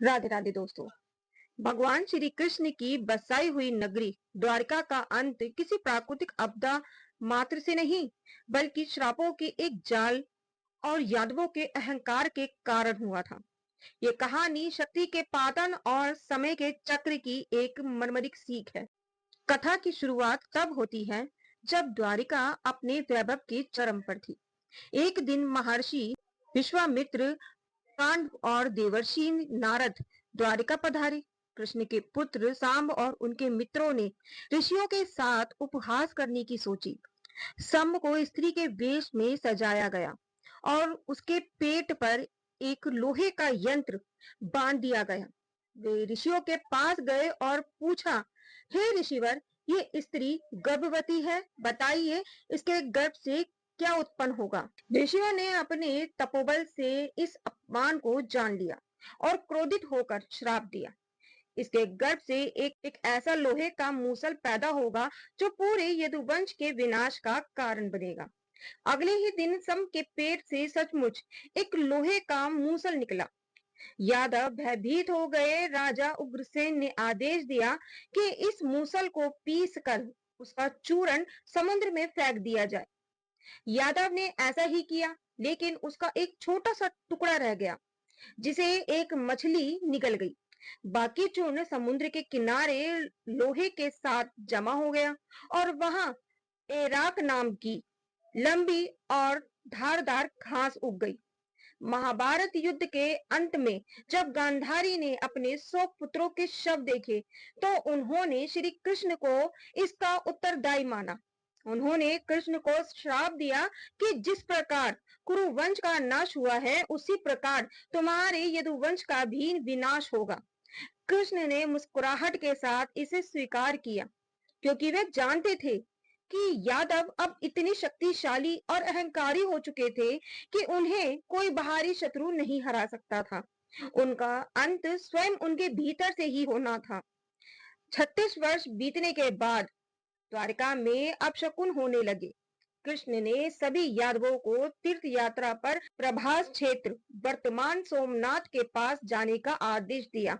राधे राधे दोस्तों। भगवान श्री कृष्ण की बसाई हुई नगरी द्वारका का अंत किसी प्राकृतिक आपदा मात्र से नहीं, बल्कि श्रापों के एक जाल और यादवों के अहंकार के कारण हुआ था। ये कहानी शक्ति के पातन और समय के चक्र की एक मर्मरिक सीख है। कथा की शुरुआत तब होती है जब द्वारिका अपने वैभव के चरम पर थी। एक दिन महर्षि विश्वामित्र कांड और देवर्षि नारद द्वारिका पधारे। कृष्ण के पुत्र सांब और उनके मित्रों ने ऋषियों के साथ उपहास करने की सोची। सांब को स्त्री के वेश में सजाया गया और उसके पेट पर एक लोहे का यंत्र बांध दिया गया। वे ऋषियों के पास गए और पूछा, हे ऋषिवर, ये स्त्री गर्भवती है, बताइए इसके गर्भ से क्या उत्पन्न होगा। ऋषियों ने अपने तपोबल से इस अपमान को जान लिया और क्रोधित होकर श्राप दिया। इसके गर्भ से एक ऐसा लोहे का मूसल पैदा होगा जो पूरे यदुवंश के विनाश का कारण बनेगा। अगले ही दिन सम के पेट से सचमुच एक लोहे का मूसल निकला। यादव भयभीत हो गए। राजा उग्रसेन ने आदेश दिया कि इस मूसल को पीस कर उसका चूर्ण समुद्र में फेंक दिया जाए। यादव ने ऐसा ही किया, लेकिन उसका एक छोटा सा टुकड़ा रह गया, जिसे एक मछली निगल गई। बाकी चूर्ण समुद्र के किनारे लोहे के साथ जमा हो गया और वहां एराक नाम की लंबी और धारदार घास उग गई। महाभारत युद्ध के अंत में जब गांधारी ने अपने 100 पुत्रों के शव देखे, तो उन्होंने श्री कृष्ण को इसका उत्तरदायी माना। उन्होंने कृष्ण को श्राप दिया कि जिस प्रकार कुरुवंश का नाश हुआ है, उसी प्रकार तुम्हारे यदुवंश का भी विनाश होगा। कृष्ण ने मुस्कुराहट के साथ इसे स्वीकार किया, क्योंकि वे जानते थे कि यादव अब इतने शक्तिशाली और अहंकारी हो चुके थे कि उन्हें कोई बाहरी शत्रु नहीं हरा सकता था। उनका अंत स्वयं उनके भीतर से ही होना था। 36 वर्ष बीतने के बाद द्वारका में अपशकुन होने लगे। कृष्ण ने सभी यादवों को तीर्थ यात्रा पर प्रभास क्षेत्र, वर्तमान सोमनाथ के पास जाने का आदेश दिया।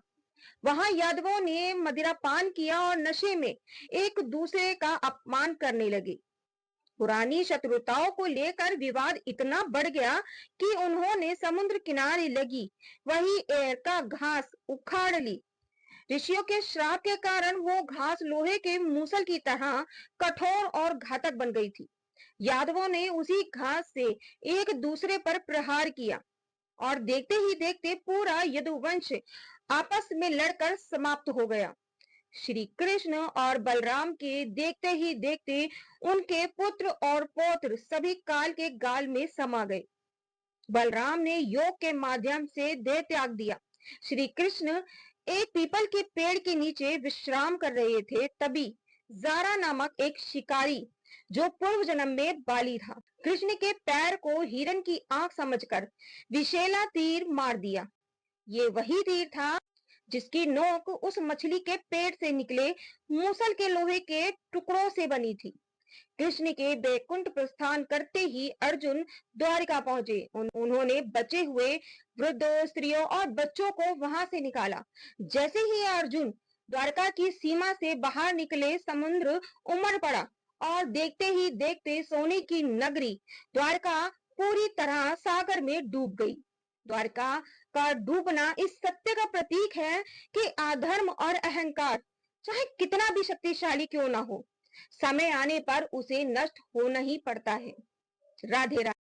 वहां यादवों ने मदिरा पान किया और नशे में एक दूसरे का अपमान करने लगे। पुरानी शत्रुताओं को लेकर विवाद इतना बढ़ गया कि उन्होंने समुद्र किनारे लगी वही एर का घास उखाड़ ली। ऋषियों के श्राप के कारण वो घास लोहे के मूसल की तरह कठोर और घातक बन गई थी। यादवों ने उसी घास से एक दूसरे पर प्रहार किया और देखते ही देखते पूरा यदुवंश आपस में लड़कर समाप्त हो गया। श्री कृष्ण और बलराम के देखते ही देखते उनके पुत्र और पौत्र सभी काल के गाल में समा गए। बलराम ने योग के माध्यम से देह त्याग दिया। श्री कृष्ण एक पीपल के पेड़ के नीचे विश्राम कर रहे थे, तभी जारा नामक एक शिकारी, जो पूर्व जन्म में बाली था, कृष्ण के पैर को हिरण की आंख समझकर विषैला तीर मार दिया। ये वही तीर था जिसकी नोक उस मछली के पेट से निकले मूसल के लोहे के टुकड़ों से बनी थी। कृष्ण के बैकुंठ प्रस्थान करते ही अर्जुन द्वारिका पहुंचे। उन्होंने बचे हुए वृद्धों, स्त्रियों और बच्चों को वहां से निकाला। जैसे ही अर्जुन द्वारका की सीमा से बाहर निकले, समुद्र उमड़ पड़ा और देखते ही देखते सोने की नगरी द्वारका पूरी तरह सागर में डूब गई। द्वारका का डूबना इस सत्य का प्रतीक है कि अधर्म और अहंकार चाहे कितना भी शक्तिशाली क्यों ना हो, समय आने पर उसे नष्ट होना ही पड़ता है। राधे राधे।